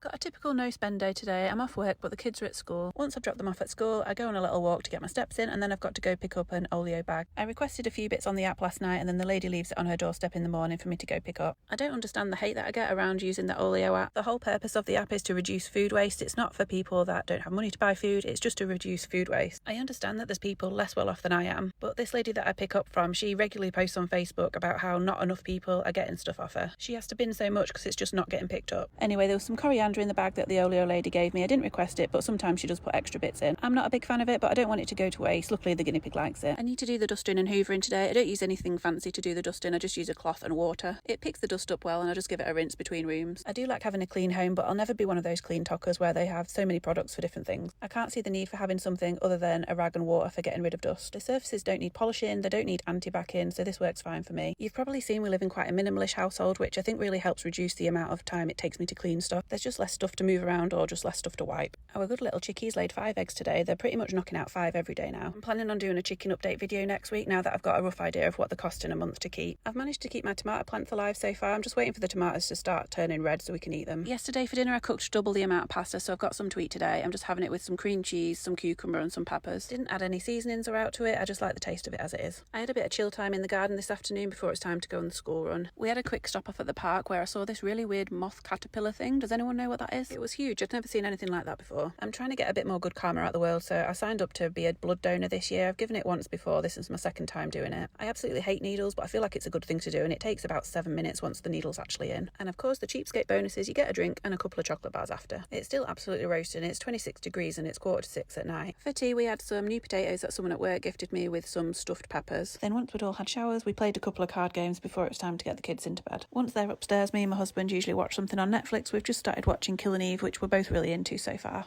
Got a typical no-spend day today. I'm off work, but the kids are at school. Once I've dropped them off at school, I go on a little walk to get my steps in, and then I've got to go pick up an oleo bag. I requested a few bits on the app last night, and then the lady leaves it on her doorstep in the morning for me to go pick up. I don't understand the hate that I get around using the oleo app. The whole purpose of the app is to reduce food waste. It's not for people that don't have money to buy food, it's just to reduce food waste. I understand that there's people less well off than I am, but this lady that I pick up from, she regularly posts on Facebook about how not enough people are getting stuff off her. She has to bin so much because it's just not getting picked up. Anyway, there was some coriander in the bag that the oleo lady gave me. I didn't request it, but sometimes she does put extra bits in. I'm not a big fan of it, but I don't want it to go to waste. Luckily, the guinea pig likes it. I need to do the dusting and hoovering today. I don't use anything fancy to do the dusting. I just use a cloth and water. It picks the dust up well, and I just give it a rinse between rooms. I do like having a clean home, but I'll never be one of those clean talkers where they have so many products for different things. I can't see the need for having something other than a rag and water for getting rid of dust. The surfaces don't need polishing, they don't need anti-backing, so this works fine for me. You've probably seen we live in quite a minimalish household, which I think really helps reduce the amount of time it takes me to clean stuff. There's just less stuff to move around or just less stuff to wipe. Our good little chickies laid 5 eggs today. They're pretty much knocking out 5 every day now. I'm planning on doing a chicken update video next week now that I've got a rough idea of what they cost in a month to keep. I've managed to keep my tomato plants alive so far. I'm just waiting for the tomatoes to start turning red so we can eat them. Yesterday for dinner I cooked double the amount of pasta, so I've got some to eat today. I'm just having it with some cream cheese, some cucumber and some peppers. Didn't add any seasonings or out to it, I just like the taste of it as it is. I had a bit of chill time in the garden this afternoon before it's time to go on the school run. We had a quick stop off at the park where I saw this really weird moth caterpillar thing. Does anyone know what that is? It was huge. I've never seen anything like that before. I'm trying to get a bit more good karma out the world, so I signed up to be a blood donor this year. I've given it once before. This is my second time doing it. I absolutely hate needles, but I feel like it's a good thing to do, and it takes about 7 minutes once the needle's actually in. And of course, the Cheapskate bonus is you get a drink and a couple of chocolate bars after. It's still absolutely roasting. It's 26 degrees and it's 5:45 at night. For tea, we had some new potatoes that someone at work gifted me with some stuffed peppers. Then once we'd all had showers, we played a couple of card games before it was time to get the kids into bed. Once they're upstairs, me and my husband usually watch something on Netflix. We've just started watching Killing Eve, which we're both really into so far.